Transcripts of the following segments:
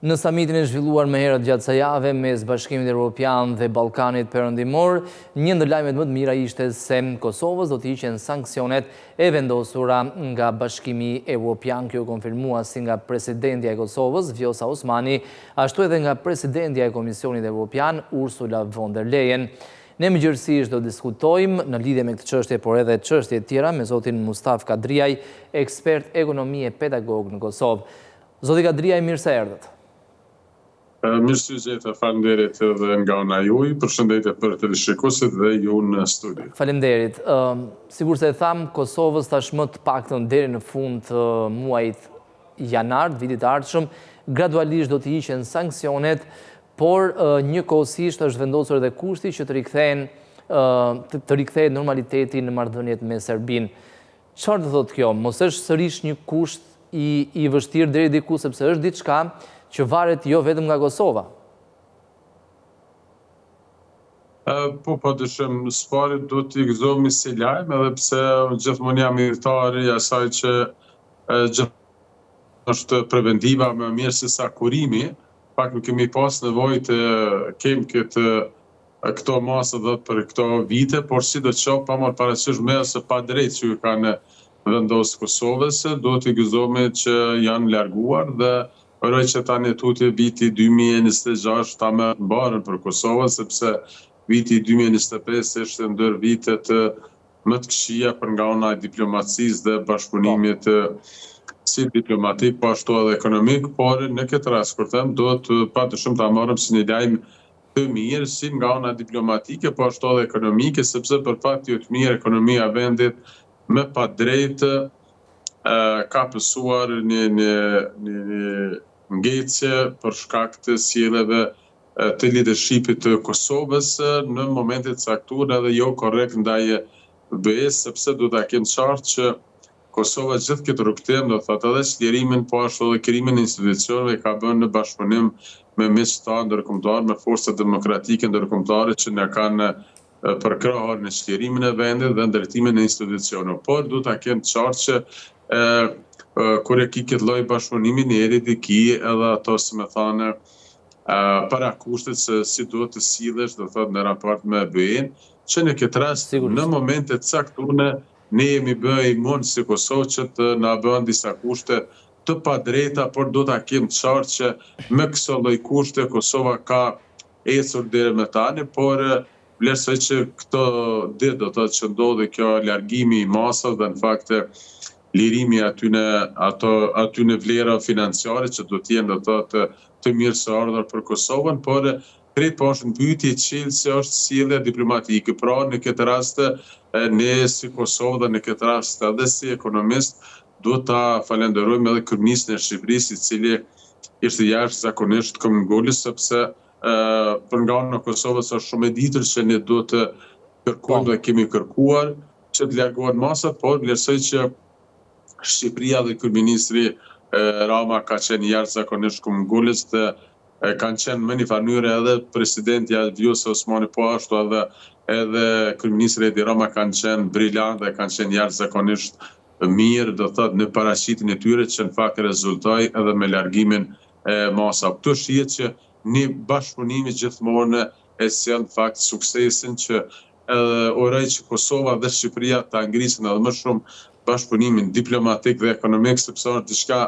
Në samitin e zhvilluar më herët gjatë kësaj jave mes Bashkimit Evropian dhe Ballkanit Perëndimor, një ndër lajmet më të mira ishte se Kosovës do të hiqen sanksionet e vendosura nga Bashkimi Evropian. Kjo konfirmua si nga presidentja e Kosovës, Vjosa Osmani, ashtu edhe nga presidentja e Komisionit Evropian, Ursula von der Leyen. Ne mëgjërësisht do diskutojmë në lidhje me këtë çështje, por edhe çështje tjera me zotin Mustaf Kadriaj, ekspert ekonomi e pedagog në Kosovë. Zoti Kadriaj, mirë se erdhët. Mirë se jeta, faleminderit edhe nga ana juaj, përshëndetje për teleshikuesit dhe ju në studio. Faleminderit. Sigur se e tham, Kosovës tashmë të paktën deri në fund të muajit janar, vitit të ardhshëm, gradualisht do të hiqen sanksionet, por njëkohësisht është vendosur edhe kushti që të rikthehet normaliteti në marrëdhëniet me Serbinë. Çfarë do thotë kjo? Mos është sërish një kusht i vështirë deri diku, sepse është diçka që varet jo vetëm nga Kosova? Po dyshim, spari do t'i gëzohemi si lajm, edhe pse gjithmonë jam idhtar i asaj që gjithmonë është preventiva më mirë se sa kurimi. Pak nuk kemi pas nevojë të kemi këto masë dhe për këto vite, por sidoqoftë pa marrë parasysh me ose pa drejt që kanë vendosur Kosovës, do t'i gëzohemi që janë larguar dhe uroj që tani tutje viti 2026 ta më mbarën për Kosovën, sepse viti 2025 është ndër vitet më të këqija për nga ana e diplomacisë dhe bashkëpunimit si diplomatik, po ashtu edhe ekonomik, por në këtë rast kur them do të padyshim ta marrim si një lajm të mirë si nga ana diplomatike, po ashtu edhe ekonomike, sepse për fat të mirë ekonomia e vendit më pa drejtë ka pësuar një ngecje për shkak të sjelljeve të leadershipit të Kosovës në momentet caktuar edhe jo korrekt ndaj BE-s, sepse do ta kemë qartë që Kosova gjithë këtë rrugtim, do thotë edhe shlirimin, po ashtu edhe krijimin e institucioneve ka bërë në bashkëpunim me miqtë ndërkombëtar, me forcat demokratike ndërkombëtare që na kanë përkrahur në shlirimin e vendit dhe ndërtimin e institucioneve. Por do ta kemë qartë që kur e ki këtë lloj bashkëpunimi në eri të ki edhe ato si me thane para kushtet se si duhet të sillesh, do thotë në raport me BE-n, që në këtë rast në momentet caktuara ne jemi bërë imun si Kosovë që të na bëhen disa kushte të padrejta, por do ta kemë qartë që me këso lloj kushte Kosova ka ecur deri më tani, por vlerësoj që këto ditë do të thotë që ndodhi kjo largimi i masave dhe në fakt lirimi atyne vlera financiare që do t'jenë do të thotë të mirëseardhur për Kosovën, por krejt po është në pyetje qilë se është sjellje diplomatike. Pra në këtë rast ne si Kosovë dhe në këtë rast edhe si ekonomist do ta falenderojmë edhe kryeministin e Shqipërisë, i cili ishte jashtëzakonisht komungulis, sepse për nga ana e Kosovës është shumë e ditur që ne do të kërkojmë dhe kemi kërkuar që të largohen masat, por vlerësoj që Shqipëria dhe kryeministri Rama ka qenë jashtëzakonisht komungulis dhe kanë qenë me një mënyrë edhe presidentja Vjosa Osmani, po ashtu edhe kryeministri Edi Rama kanë qenë brillant dhe kanë qenë jashtëzakonisht mirë, do thotë në paraqitjen e tyre që në fakt rezultoi edhe me largimin e masave. Këtu shihet që një bashkëpunimi gjithmonë e sjell në fakt suksesin që uroj që Kosova dhe Shqipëria ta ngrisin edhe më shumë bashkëpunimin diplomatik dhe ekonomik, sepse është diçka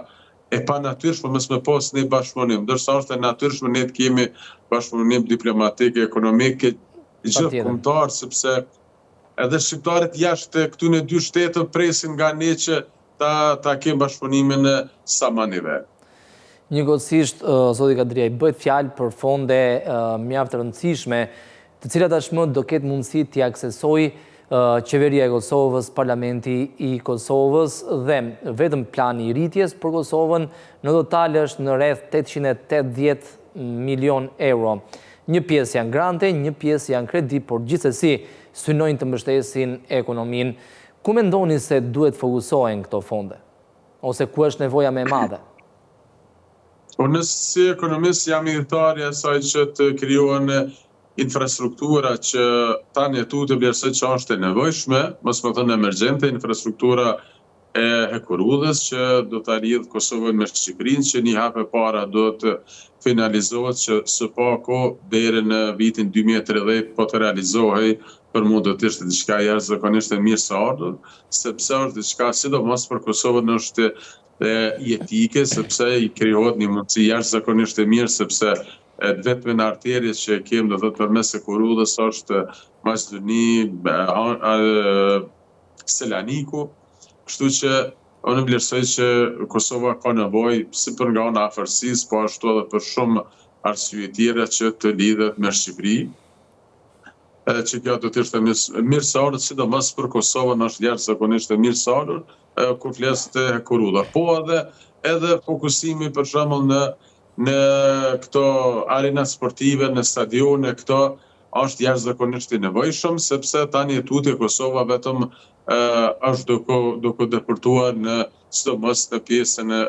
e panatyrshme mos me pas një bashkëpunim, ndërsa është e natyrshme ne të kemi bashkëpunim diplomatik e ekonomik gjithkombëtar, sepse edhe shqiptarët jashtë këtyne dy shtete presin nga ne që ta kemë bashkëpunimin sa më nivel. Njëkohësisht, zoti Kadriaj, bëhet fjalë për fonde mjaft rëndësishme, të cilat tashmë do ketë mundësi t'i aksesojë qeveria e Kosovës, parlamenti i Kosovës dhe vetëm plani i rritjes për Kosovën në total është në rreth 880 milion euro. Një pjesë janë grante, një pjesë janë kredi, por gjithsesi synojnë të mbështesin ekonominë. Ku mendoni se duhet fokusohen këto fonde? Ose ku është nevoja më e madhe? Unë si ekonomist jam idhtar i asaj që të krijohen infrastruktura që tani tu të vlerësoj që është e nevojshme, mos më thënë emergjente, infrastruktura e hekurudhës që do të lidhë Kosovën me Shqipërinë, që një hap e para do të finalizohet që së pako deri në vitin 2030 po të realizohej, për mu do të ishte diçka jashtëzakonisht e mirë së ardhur, sepse është diçka sidomos për Kosovën është jetike, sepse i krijohet një mundësi jashtëzakonisht e mirë, sepse vetëm në arterjes që kemi do të thotë përmes hekurudhës është Maqedoni, Selaniku, kështu që unë vlerësoj që Kosova ka nevojë si për nga ana afërsisë, po ashtu edhe për shumë arsye tjera që të lidhet me Shqipërinë. Edhe që kjo do të ishte mirë së ardhur, sidomos për Kosovën është jashtëzakonisht e mirë së ardhur kur flas të hekurudha. Po edhe fokusimi për shembull në këto arena sportive, në stadione, këto është jashtëzakonisht i nevojshëm, sepse tani tutje Kosova vetëm është duke depërtuar në sidomos në pjesën e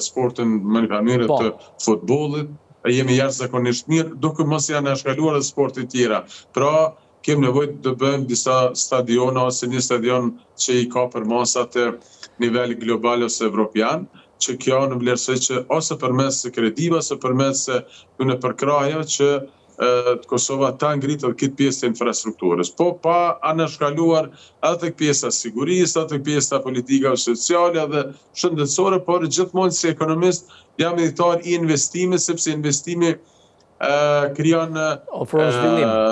sportin mënyrë të futbollit. Jemi jashtëzakonisht mirë, duke mos janë shkaluar edhe sporte tjera. Pra, kemi nevojë të bëjmë disa stadiona ose një stadion që i ka për masat e nivel global ose evropian, që kjo në vlerësoj që ose përmes kredive, ose përmes në përkraja që Kosova ta ngritë edhe këtë pjesë të infrastrukturës. Po pa anashkaluar edhe tek pjesa sigurisë, edhe tek pjesa politika sociale dhe shëndetësore, por gjithmonë si ekonomist jam editor i investime, sepse investimi krijon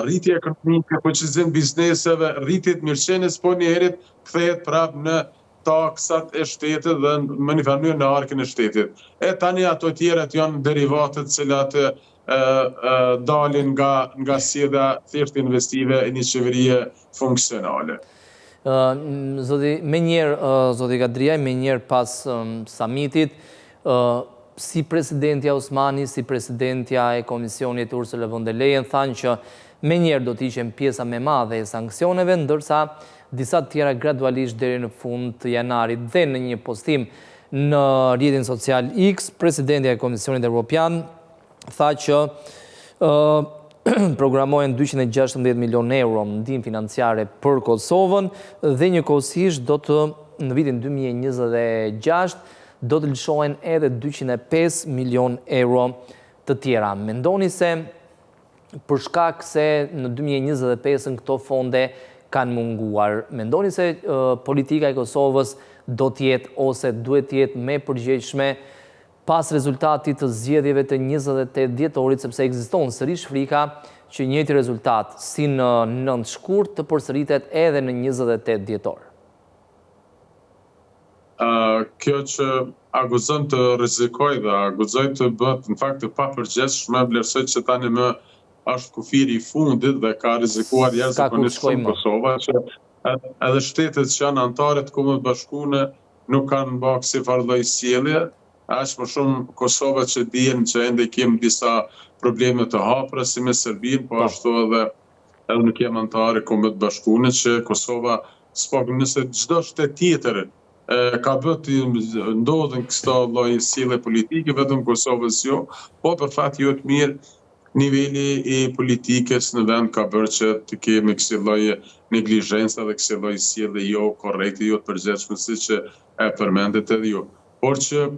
rritje ekonomike, fuqizim bizneseve, rritje të mirëqenies, po njëherët kthehet prapë në taksat e shtetit dhe në një farë në arkën e shtetit. Tani ato tjerat janë derivatet cilat dalin nga sjellja thjesht investive e një qeverie funksionale. Zoti Kadriaj, me njerë pas summitit, si presidentja Osmani, si presidentja e Komisionit Ursula von der Leyen, thanë që me njerë do të ishen pjesa me madhe e sanksioneve, ndërsa disa tjera gradualisht deri në fund të janarit. Dhe në një postim në rrjetin social X, presidentja e Komisionit Evropian tha që programohen 216 milion euro ndihmë financiare për Kosovën dhe njëkohësisht do të në vitin 2026 do të lëshohen edhe 205 milion euro të tjera. Mendoni se për shkak se në 2025 këto fonde kanë munguar, mendoni se politika e Kosovës do t'jetë ose duhet t'jetë me përgjegjshme pas rezultatit të zgjedhjeve të 28 dhjetorit, sepse ekziston sërish frika që njëjti rezultat si në 9 shkurt të përsëritet edhe në 28 dhjetor. Kjo që aguzon të rrezikoj dhe aguzoj të bëhet në fakt të papërgjithshme, vlerësoj që tani më është kufiri i fundit dhe ka rrezikuar jashtëzakonisht Kosova, që edhe shtetet që janë anëtare të Kombëve të Bashkuara nuk kanë bërë si farë sjellje. Aq më shumë Kosova që dihen që ende kemi disa probleme të hapura si me Serbinë, po ashtu edhe nuk jemi anëtare Kombëve të Bashkuara, që Kosova nëse çdo shtet tjetër ka bërë ndodhen këto lloj sjellje politike, vetëm Kosovës jo, po për fat jo të mirë niveli i politikës në vend ka bërë që të kemi kësi lloj neglizhenca dhe kësi lloj sjellje jo korrekte, jo të përgjithshme siç e përmendet edhe ju. Por që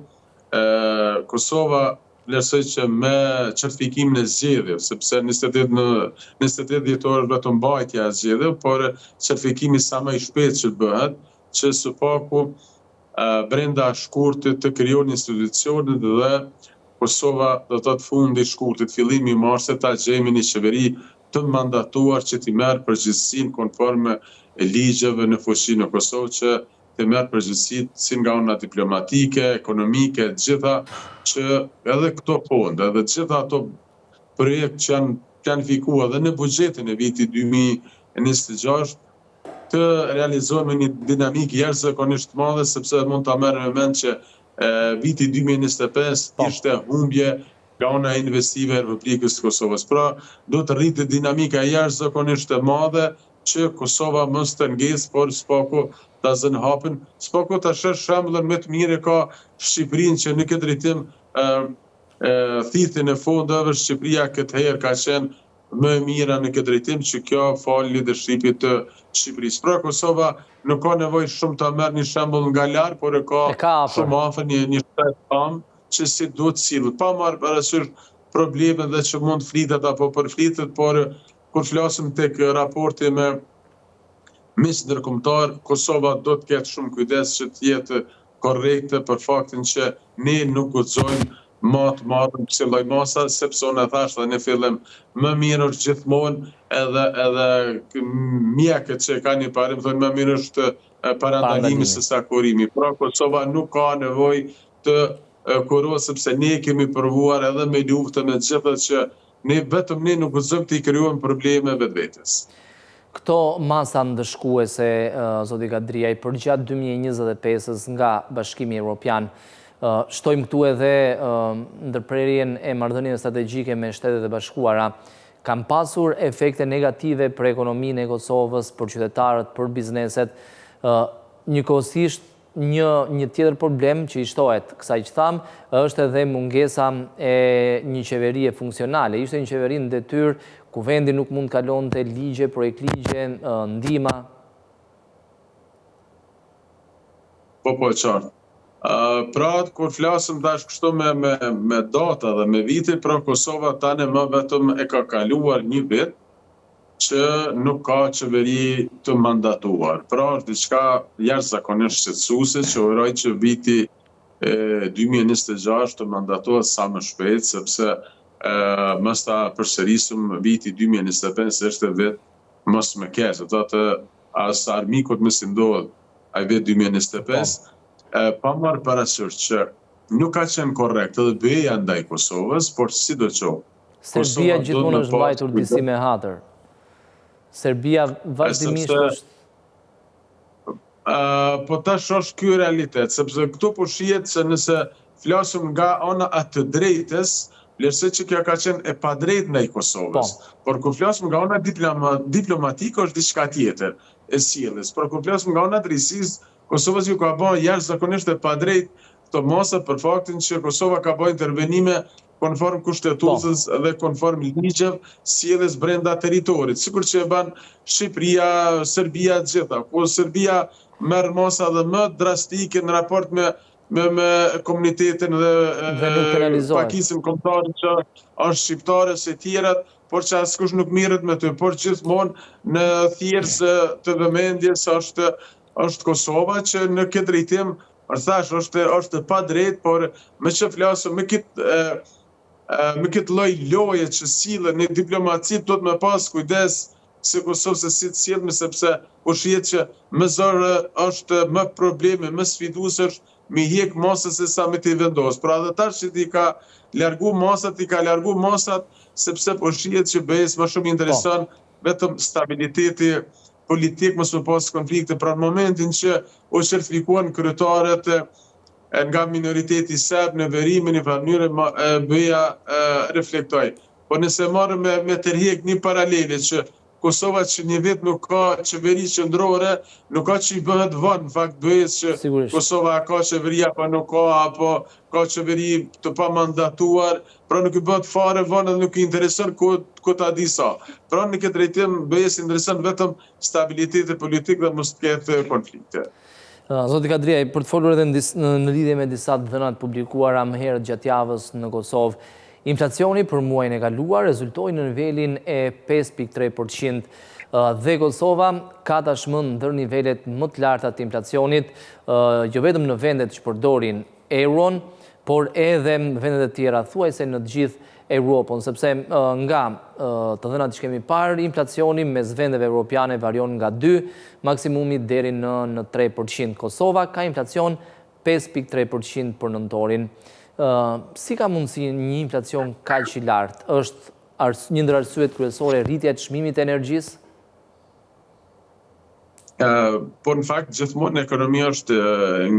Kosova vlerësoj që me certifikimin e zgjedhjeve, sepse 28 dhjetor vetëm mbajtja e zgjedhjeve, por certifikimi sa më i shpejt që bëhet, që së paku brenda shkurtit të krijohen institucionet dhe Kosova do të thotë fundi i shkurtit, fillimi i marsit ta gjejmë një qeveri të mandatuar që t'i merr përgjegjësinë konforme e ligjeve në fuqinë në Kosovë, që të merr përgjegjësitë si nga ana diplomatike, ekonomike, të gjitha që edhe këto fonde, edhe të gjitha ato projekte që janë planifikuar dhe në buxhetin e vitit 2026 të realizohen me një dinamikë jashtëzakonisht të madhe, sepse mund ta merrem me mend që viti 2025 ishte humbje nga ana investive e Republikës së Kosovës. Pra, do të rritet dinamika jashtëzakonisht e madhe që Kosova mos të ngesë, por s'paku ta zënë hapin. S'paku ta shesh shembullin më të mirë ka Shqipërinë që në këtë drejtim thithin e fondeve, Shqipëria këtë herë ka qenë më e mira në këtë drejtim që kjo falë leadershipit të Shqipërisë. Pra Kosova nuk ka nevojë shumë të merr një shembull nga larg, por e ka shumë afër një shtet tam që si duhet sillet. Pa marrë parasysh problemet dhe që mund flitet apo përflitet, por kur flasim tek raporti me mes ndërkombëtar, Kosova do të ketë shumë kujdes që të jetë korrekte për faktin që ne nuk guxojmë matë marrëm kësi lloj masa, sepse unë e thash dhe në fillim, më mirë është gjithmonë edhe mjekët që ka një parim, thonë më mirë është parandalimi se sa kurimi. Pra Kosova nuk ka nevojë të kurohet, sepse ne kemi provuar edhe me luftë me gjithë që vetëm ne nuk guxojmë të i krijojmë probleme vetvetes. Këto masa ndëshkuese, zoti Kadriaj, përgjatë 2025-ës nga Bashkimi Evropian, shtojmë këtu edhe ndërprerjen e marrëdhënieve strategjike me Shtetet e Bashkuara, kanë pasur efekte negative për ekonominë e Kosovës, për qytetarët, për bizneset. Njëkohësisht, një tjetër problem që i shtohet kësaj që thamë, është edhe mungesa e një qeverie funksionale. Ishte një qeveri në detyrë, ku vendi nuk mund kalonte ligje, projekt ligje, ndihma. Po, qartë. Pra, kur flasëm tash kështu me data dhe me vite, pra Kosova tani më vetëm e ka kaluar një vit që nuk ka qeveri të mandatuar. Pra, është diçka jashtëzakonisht shqetësuese që uroj që viti 2026 të mandatohet sa më shpejt, sepse mos ta përsërisim viti 2025 se është vit mos më keq, do të as armikut më si ndodh ai vit 2025, pa marrë parasysh që nuk ka qenë korrekt edhe BE-ja ndaj Kosovës, por sidoqoftë. Serbia gjithmonë është mbajtur disi me hatër. Serbia vazhdimisht është... Po tash është ky realitet, sepse këtu po shihet se nëse flasim nga ana e të drejtës, vlerësoj që kjo ka qenë e padrejtë ndaj Kosovës. Por kur flasim nga ana diplomatike është diçka tjetër e sjelljes. Por kur flasim nga ana drejtësisë, Kosovës ju ka bërë jashtëzakonisht e padrejtë këto masa për faktin që Kosova ka bërë intervenime konform kushtetuesës dhe konform ligjeve sjelljes brenda territorit, sikur që e bën Shqipëria, Serbia të gjitha. Po Serbia merr masa dhe më drastike në raport me komunitetin dhe pakisin kombëtar që është shqiptare se tjerat, por që askush nuk mirret me ty, por gjithmonë në thjesë të vëmendjes është Kosova që në këtë drejtim, thash, është pa drejt, por me që flasëm me këtë lloj loje që sillen në diplomaci, do të me pas kujdes se Kosovë se si të sjellemi, sepse po shihet që më zor është më probleme, më sfiduese është me hjek masat se sa me t'i vendos. Pra dhe tash që t'i ka largu masat, sepse po shihet që BE-s më shumë intereson vetëm stabiliteti politik, mos më pas konflikte. Pra në momentin që u certifikuan kryetarët nga minoriteti serb në verimin në mënyrë BE-ja reflektoi. Po nëse marrëm me tërheq një paralele që Kosova që një vit nuk ka qeveri qendrore, nuk ka që i bëhet vonë, në fakt BE-s që Kosova ka qeveri apo nuk ka, apo ka qeveri të pa mandatuar, pra nuk i bëhet fare vonë dhe nuk i intereson ku ta di sa. Pra në këtë drejtim BE-s intereson vetëm stabiliteti politik dhe mos të ketë konflikte. Zoti Kadriaj, për të folur edhe në lidhje me disa dhënat publikuara më herët gjatë javës në Kosovë, inflacioni për muajin e kaluar rezultoi në nivelin e 5.3% dhe Kosova ka tashmë ndër nivelet më të larta të inflacionit, jo vetëm në vendet që përdorin euron, por edhe në vendet e tjera thuajse në të gjithë Europën, sepse nga të dhënat që kemi parë, inflacioni mes vendeve europiane varion nga 2, maksimumi deri në 3%. Kosova ka inflacion 5.3% për nëntorin. Si ka mundësi një inflacion kaq i lartë? Është një ndër arsyet kryesore rritja e çmimit të energjisë? Po në fakt gjithmonë ekonomia është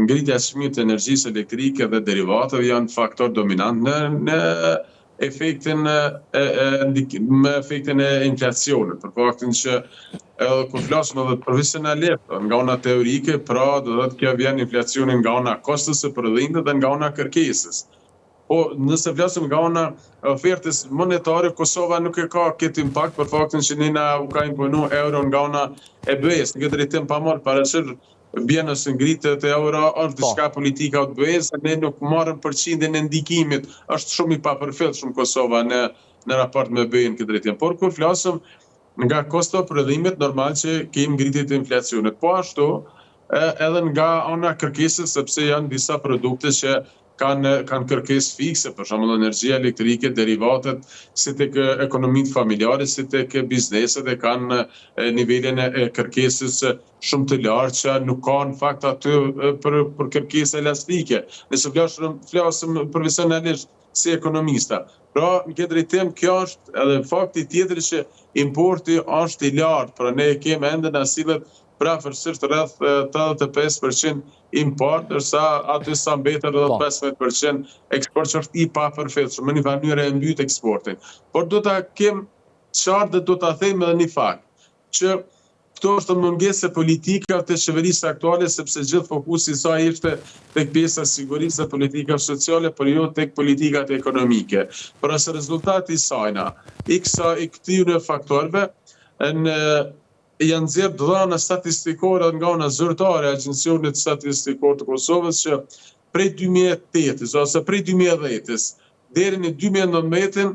ngritja e çmimit të energjisë elektrike dhe derivateve janë faktor dominant në efektin e inflacionit, për faktin që kur flasim edhe profesionalisht nga ana teorike, pra do të thotë kjo vjen inflacioni nga ana kostos së prodhimit dhe nga ana kërkesës. Po, nëse flasim nga ana ofertës monetare, Kosova nuk e ka këtë impakt për faktin që ne u ka imponu euro nga ana e BE-s. Në këtë drejtim pa marrë parasysh bie nëse ngritet e euro, është diçka politika të BE-s, ne nuk marrim përqindjen e ndikimit, është shumë i papërfillshëm Kosova në raport me BE-n këtë drejtim. Por kur flasim nga kosto prodhimit, normal që kemi ngritje të inflacionit. Po ashtu, edhe nga ana kërkesës, sepse janë disa produkte që kanë kërkesë fikse, për shembull energjia elektrike, derivatet, si tek ekonomitë familjare, si tek bizneset e kanë nivelin e kërkesës shumë të lartë që nuk ka në fakt aty për kërkesë elastike. Nëse flasim profesionalisht si ekonomista. Pra, në këtë drejtim, kjo është edhe fakti tjetër që importi është i lartë, pra ne kemi ende në sillet prafërsisht rreth 85% import, ndërsa aty sa mbetet rreth 15% eksport, që është i papërfillshëm, në një mënyrë e mbyt eksportin. Por do ta kem qartë dhe do ta them edhe një fakt, që këto është mungesë politike të qeverisë aktuale, sepse gjithë fokusi i saj ishte tek pjesa e sigurisë dhe politika sociale, por jo tek politikat ekonomike. Por as rezultati i saj, i këtyre faktorëve, janë nxjerrë dhëna statistikore nga ana zyrtare e Agjencionit Statistikor të Kosovës, që prej 2008-s ose prej 2010-s deri në 2019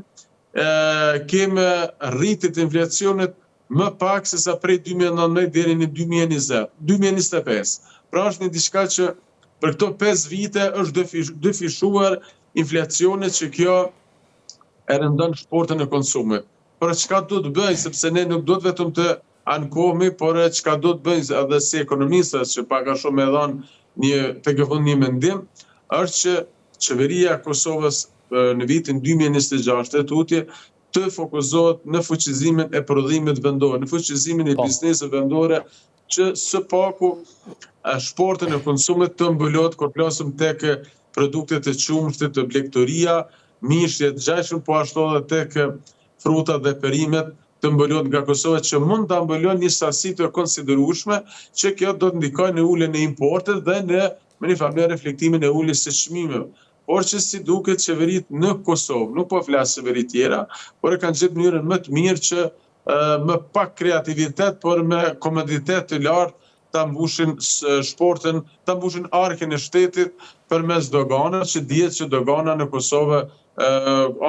kemi rritje të inflacionit më pak se sa prej 2019 deri në 2025. Pra është një diçka që për këto 5 vite është dyfishuar inflacionit, që kjo e rëndon shportën e konsumit. Por çka do të bëjë, sepse ne nuk do të vetëm të ankohemi, por çka do të bëjnë edhe si ekonomistët, që pak a shumë e dhanë një mendim, është që qeveria e Kosovës në vitin 2026 tutje të fokusohet në fuqizimin e prodhimit vendor, në fuqizimin e bizneseve vendore, që së paku shportën e konsumit të mbulot, kur flasim tek produktet e qumshtit, të blegtoria, mishjet, gjashtë, po ashtu edhe tek frutat dhe perimet të mbulon nga Kosova, që mund të mbulon një sasi të konsiderueshme, që kjo do të ndikojë në uljen e importit dhe në një farë reflektimin e uljes së çmimeve. Por që si duket qeveritë në Kosovë, nuk po flas qeveri tjera, por e kanë gjetur mënyrën më të mirë që me pak kreativitet, por me komoditet të lartë, ta mbushin shportën, ta mbushin arkin e shtetit përmes doganave, që dihet që dogana në Kosovë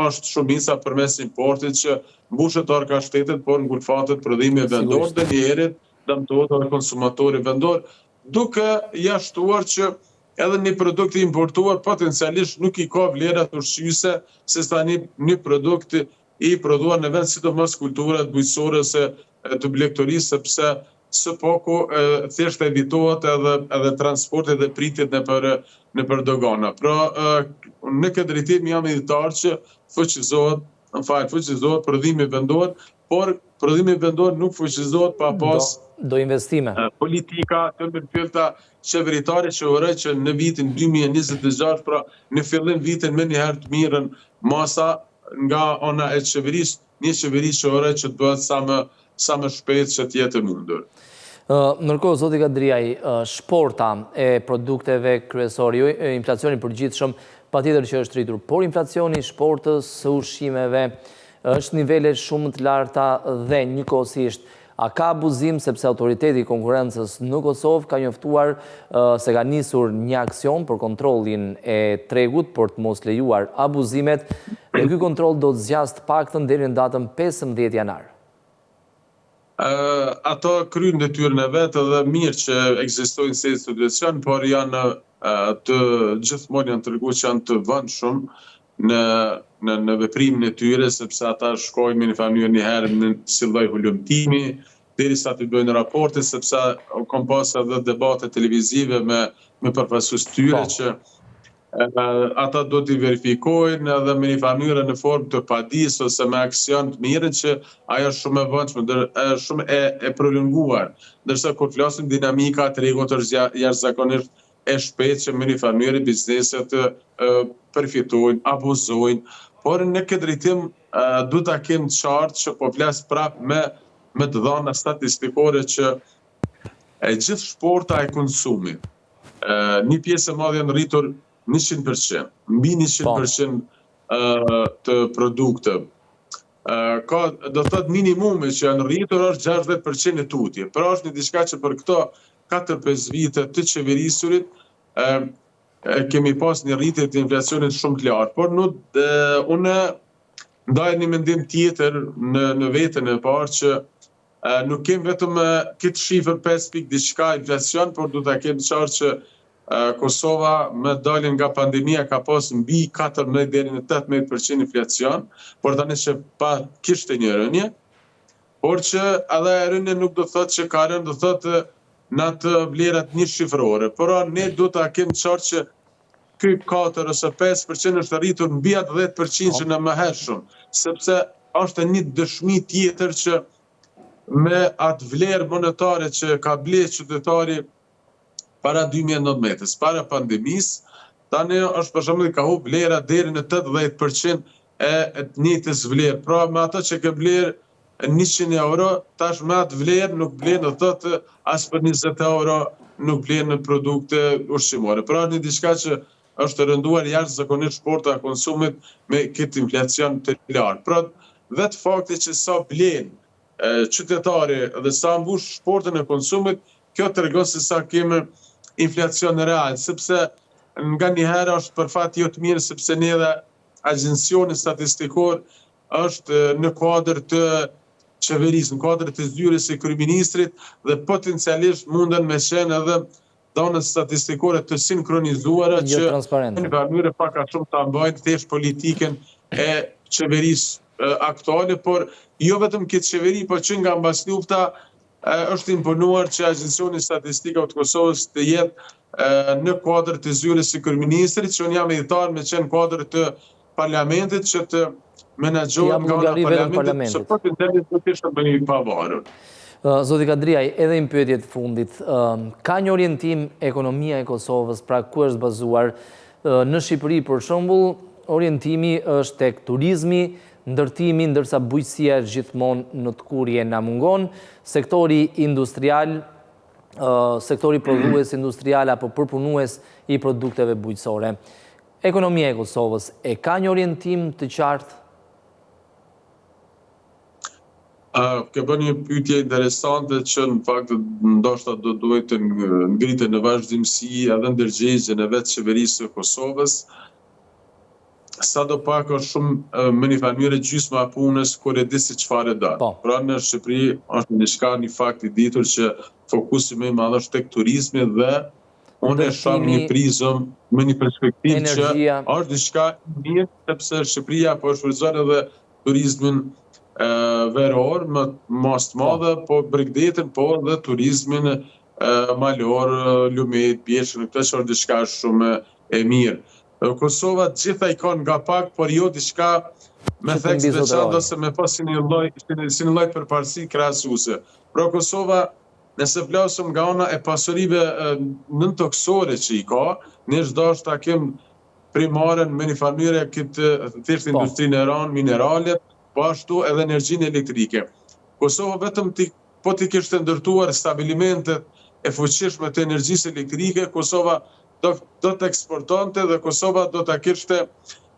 është shumica përmes importit, që mbushet arka shtetit, por ngulfatet prodhimi vendor dhe njerëzit dëmtohet edhe konsumatori vendor, duke jashtuar që edhe një produkt i importuar potencialisht nuk i ka vlerat ushqyese se sa një produkt i prodhuar në vend, sidomos kulturat bujqësore të blegtorisë, sepse së paku thjesht evitohet edhe transporti dhe pritjet nëpër dogana. Pra, në këtë drejtim jam idhëtar që fuqizohet prodhimi vendor, por prodhimi vendor nuk fuqizohet pa pas do investime. Politika të mbështeta qeveritare që uroj që në vitin 2026, pra në fillim vitin me njëherë të mirën masa nga ana e qeverisë, një qeveri që uroj që të bëhet sa më shpejt që të jetë mundur. Ndërkohë, zoti Kadriaj, shporta e produkteve kryesore, inflacioni përgjithshëm, patjetër që është rritur, por inflacioni i shportës, së ushqimeve, është nivele shumë të larta dhe njëkohësisht a ka abuzim, sepse autoriteti i konkurrencës në Kosovë ka njoftuar se ka nisur një aksion për kontrollin e tregut për të mos lejuar abuzimet, dhe ky kontroll do të zgjasë të paktën deri në datën 15 janar. Ato kryejnë detyrën e vetë dhe mirë që ekzistojnë se institucion, por janë të gjithmonë janë treguar që janë të vëndshëm në veprimin e tyre, sepse ata shkojnë në një mënyrë një herë në si lloj hulumtimi, derisa të bëjnë raporte, sepse kam pas edhe debate televizive me përfaqësues tyre që ata do t'i verifikojnë edhe me një mënyrë në formë të padis ose me aksion të mirë, që ajo është shumë e vëndshme, shumë e prolonguar. Ndërsa kur flasim dinamika e tregut është jashtëzakonisht e shpejtë, që me një mënyrë bizneset përfitojnë, abuzojnë, por në këtë drejtim du ta kem qartë që po flas prapë me të dhëna statistikore që gjithë shporta e konsumit, një pjesë e madhe janë rritur 100%, mbi 100% të produkte. Ka, do të thotë minimumi që janë rritur është 60% e tutje. Pra është një diçka që për këto 4-5 vite të qeverisurit kemi pas një rritje të inflacionit shumë të lartë. Por unë ndaj një mendim tjetër në vetën e parë që nuk kem vetëm këtë shifër 5 diçka inflacion, por du të kem qartë që Kosova me daljen nga pandemia ka pas mbi 14 deri në 18% inflacion, por tani që pa kishte një rënje, por që edhe rënje nuk do thotë që ka rënë, do thotë në atë vlerat një shifrore, por ne do të kem qartë që ky 4 ose 5% është rritur mbi atë 10% që në më hershëm, sepse është një dëshmi tjetër që me atë vlerë monetare që ka ble qytetari para 2019, para pandemisë, tani është për shembull ka humbur vlera deri në 80% e të njëjtës vlerë. Pra me ato që ke vlerë 100 euro, tash me atë vlerë nuk blen, do thotë as për 20 euro nuk blen në produkte ushqimore. Pra një diçka që është rënduar jashtëzakonisht shporta e konsumit me këtë inflacion të lartë. Pra vetë fakti që sa blen qytetari dhe sa mbush shportën e konsumit, kjo tregon se sa kemi inflacion real, sepse nga njëherë është për fat jo të mirë, sepse ne edhe agjencioni statistikor është në kuadër të qeverisë, në kuadër të zyrës së kryeministrit dhe potencialisht munden me qenë edhe dhënat statistikore të sinkronizuara që në mënyrë pak a shumë ta mbajnë thjesht politikën e qeverisë aktuale, por jo vetëm këtë qeveri, por që nga mbas lufta është imponuar që Agjencioni Statistika të Kosovës të jetë në kuadër të zyrës së kryeministrit, që unë jam editar me qenë kuadër të parlamentit që të menaxhohet nga parlamentit, që potencialisht do të ishte më një pavarur. Zoti Kadriaj, edhe në pyetje të fundit, ka një orientim ekonomia e Kosovës, pra ku është bazuar në Shqipëri për shembull, orientimi është tek turizmi, ndërtimi, ndërsa bujqësia gjithmonë në të kurje na mungon, sektori industrial, sektori prodhues industrial apo përpunues i produkteve bujqësore. Ekonomia e Kosovës e ka një orientim të qartë? Ke bërë një pyetje interesante që në fakt ndoshta do duhet të ngritet në vazhdimsi edhe ndërgjegjjen e vetë qeverisë së Kosovës. Sa do pak është shumë me një farë gjysma e punës kur e di se çfarë do. Pra në Shqipëri është një fakt i ditur që fokusi më i madh është tek turizmi dhe unë e shoh një prizëm me një perspektivë që është diçka e mirë sepse Shqipëria po shfrytëzon edhe turizmin veror më mas të madhe, po Bregdetin, po edhe turizmin malor, lumet, pjeshkën, këtë është diçka shumë e mirë. Kosova gjitha i kanë nga pak, por jo diçka me theks veçantë ose me pas si një lloj përparësi krahasuese. Pra Kosova, nëse flasim nga ana e pasurive nëntoksore që i ka, ne çdo kem primaren me një farë këtë thjesht industrinë e rënë, mineralet, po ashtu edhe energjinë elektrike. Kosova vetëm po ti kishte ndërtuar stabilimentet e fuqishme të energjisë elektrike, Kosova do të eksportonte dhe Kosova do të kishte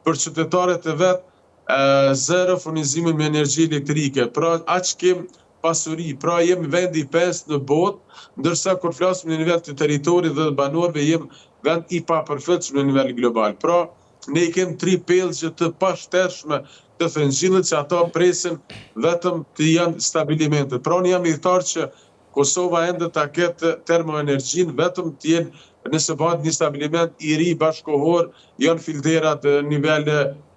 për qytetarët e vetë zero furnizimin me energji elektrike. Pra aq kem pasuri, pra jemi vendi 5 në botë, ndërsa kur flasim në nivel të territorit dhe banorëve jemi vend i papërfillshëm në nivel global. Pra ne i kem 3 pellgje të pashtershme të thëngjillit që ato presin vetëm të janë stabilimente. Pra unë jam idhtar që Kosova ende ta ketë termoenergjin vetëm të jenë nëse bëhet një stabiliment i ri bashkohor, janë filterat nivel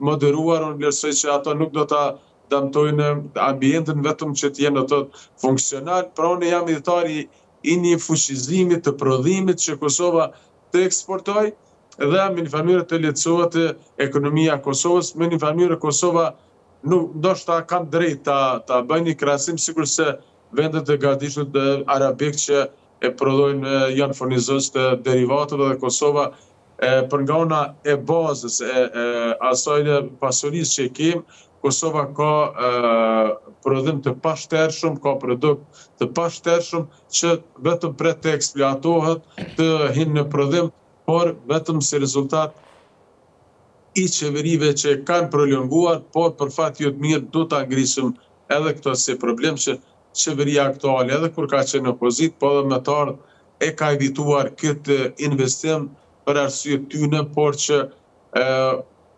moderuar, unë vlerësoj që ato nuk do ta dëmtojnë ambientin vetëm që të jenë ato funksional. Pra unë jam idhtar i një fuqizimi të prodhimit që Kosova të eksportoj dhe me një farë të lehtësohet ekonomia e Kosovës, me një farë Kosova nuk ndoshta kanë drejt ta bëjnë një krahasim sikurse vendet e gardishtit arabik që e prodhojnë janë furnizues të derivateve dhe Kosova për nga ana e bazës e asaj pasurisë që kem, Kosova ka prodhim të pashtershëm, ka produkt të pashtershëm që vetëm pret të eksploatohet, të hinë në prodhim por vetëm si rezultat i qeverive që kanë prolonguar, por për fat jo të mirë do ta ngrisim edhe këto si problem që qeveria aktuale edhe kur ka qenë opozit, po edhe me të ardhmë e ka evituar këtë investim për arsye tyne, por që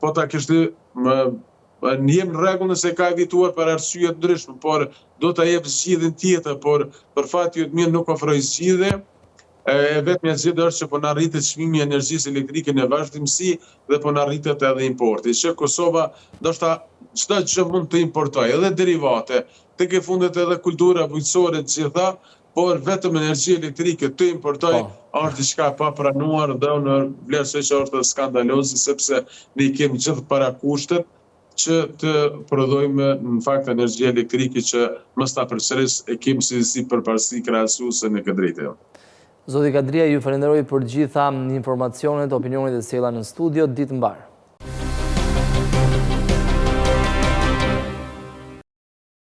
po ta kishte jem në rregull nëse ka evituar për arsye të ndryshme, por do ta jep zgjidhjen tjetër, por për fat jo të mirë nuk ofroi zgjidhje. Vetëm zgjidhja është që po na rritet çmimi i energjisë elektrike në vazhdimsi dhe po na rritet edhe importi. Që Kosova ndoshta çdo gjë mund të importojë, edhe derivate, tek e fundit edhe kultura bujqësore të gjitha, por vetëm energji elektrike të importoj është diçka pa pranuar dhe në vlerësoj që është skandaloze sepse ne kemi gjithë parakushtet që të prodhojmë në fakt energji elektrike që mos ta përsëris e kemi si përparësi krahasuese në këtë drejtim. Zoti Kadria, ju falenderoj për gjitha informacionet, opinionet e sjella në studio. Ditë mbar.